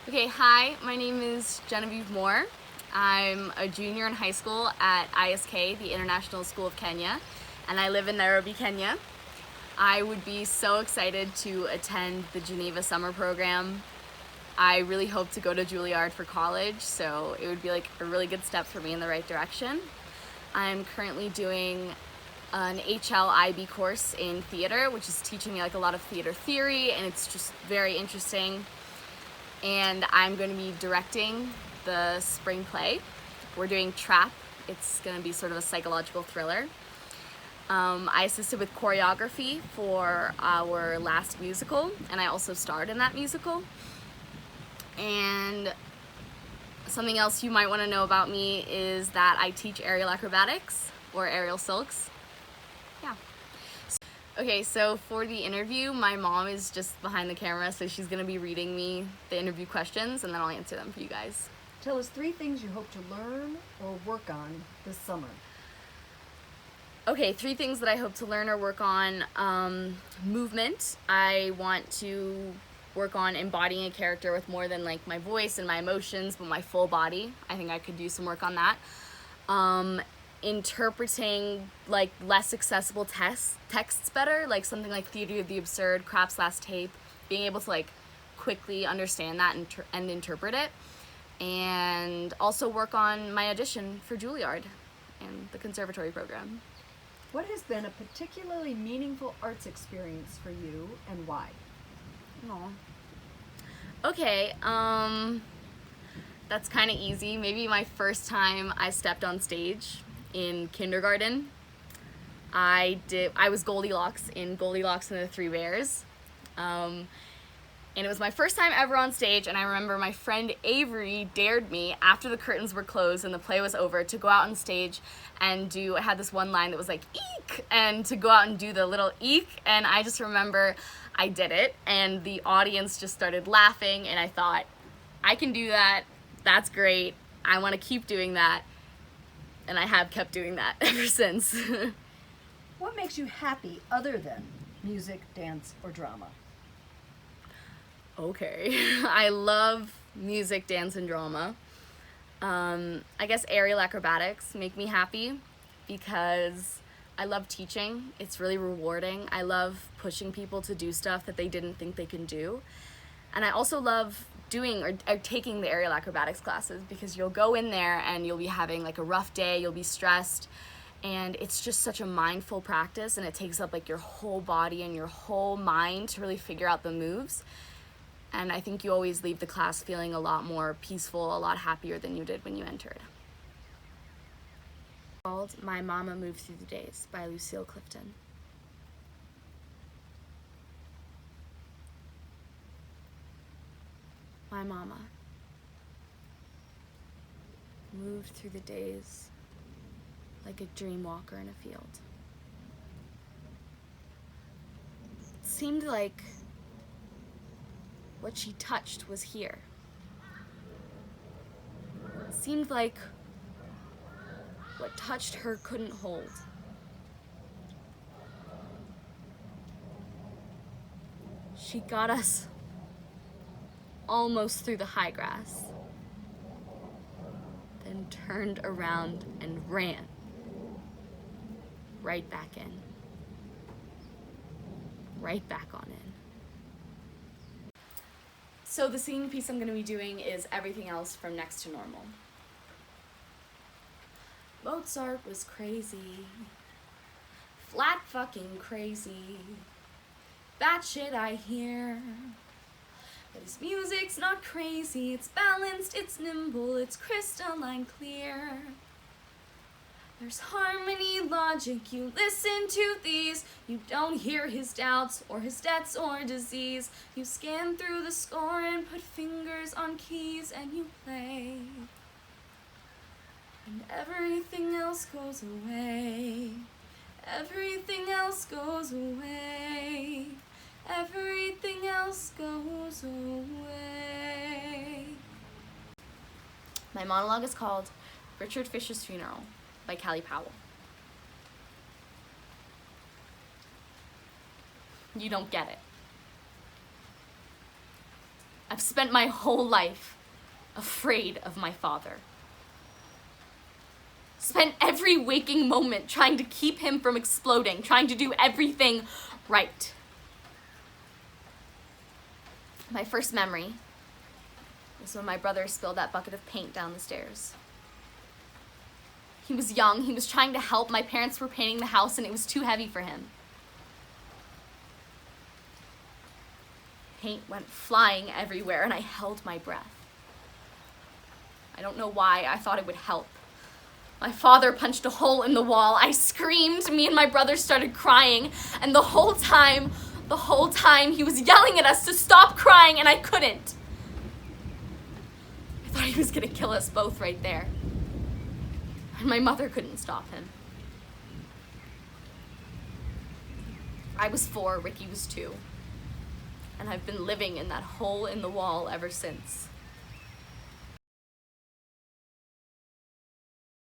Okay, hi, my name is Genevieve Moore. I'm a junior in high school at ISK, the International School of Kenya, and I live in Nairobi, Kenya. I would be so excited to attend the Geneva summer program. I really hope to go to Juilliard for college, so it would be like a really good step for me in the right direction. I'm currently doing an HLIB course in theater, which is teaching me like a lot of theater theory, and it's just very interesting. And I'm going to be directing the spring play. We're doing Trap. It's going to be sort of a psychological thriller. I assisted with choreography for our last musical, and I also starred in that musical. And something else you might want to know about me is that I teach aerial acrobatics, or aerial silks. Yeah. Okay, so for the interview, my mom is just behind the camera, so she's going to be reading me the interview questions, and then I'll answer them for you guys. Tell us 3 things you hope to learn or work on this summer. Okay, 3 things that I hope to learn or work on. Movement. I want to work on embodying a character with more than like my voice and my emotions, but my full body. I think I could do some work on that. Interpreting like less accessible texts better, like something like Theater of the Absurd, Krapp's Last Tape, being able to like quickly understand that and interpret it. And also work on my audition for Juilliard and the conservatory program. What has been a particularly meaningful arts experience for you and why? Aw. Okay, that's kind of easy. Maybe my first time I stepped on stage in kindergarten. I was Goldilocks in Goldilocks and the Three Bears. And it was my first time ever on stage, and I remember my friend Avery dared me after the curtains were closed and the play was over to go out on stage and I had this one line that was like, eek, and to go out and do the little eek, and I just remember I did it, and the audience just started laughing, and I thought, I can do that, that's great, I want to keep doing that, and I have kept doing that ever since. What makes you happy other than music, dance, or drama? Okay, I love music, dance, and drama. I guess aerial acrobatics make me happy because I love teaching. It's really rewarding. I love pushing people to do stuff that they didn't think they can do. And I also love doing or taking the aerial acrobatics classes because you'll go in there and you'll be having like a rough day, you'll be stressed, and it's just such a mindful practice, and it takes up like your whole body and your whole mind to really figure out the moves. And I think you always leave the class feeling a lot more peaceful, a lot happier than you did when you entered. Called My Mama Moved Through the Days by Lucille Clifton. My mama moved through the days like a dream walker in a field. It seemed like what she touched was here. It seemed like what touched her couldn't hold. She got us almost through the high grass, then turned around and ran right back in, right back on in. So the singing piece I'm going to be doing is Everything Else from Next to Normal. Mozart was crazy, flat fucking crazy, batshit I hear. But his music's not crazy, it's balanced, it's nimble, it's crystalline clear. There's harmony, logic, you listen to these. You don't hear his doubts or his debts or disease. You scan through the score and put fingers on keys and you play. And everything else goes away. Everything else goes away. Everything else goes away. My monologue is called Richard Fisher's Funeral by Callie Powell. You don't get it. I've spent my whole life afraid of my father. Spent every waking moment trying to keep him from exploding, trying to do everything right. My first memory was when my brother spilled that bucket of paint down the stairs. He was young, he was trying to help. My parents were painting the house and it was too heavy for him. Paint went flying everywhere and I held my breath. I don't know why, I thought it would help. My father punched a hole in the wall. I screamed, me and my brother started crying, and the whole time, he was yelling at us to stop crying and I couldn't. I thought he was gonna kill us both right there. And my mother couldn't stop him. I was 4, Ricky was 2. And I've been living in that hole in the wall ever since.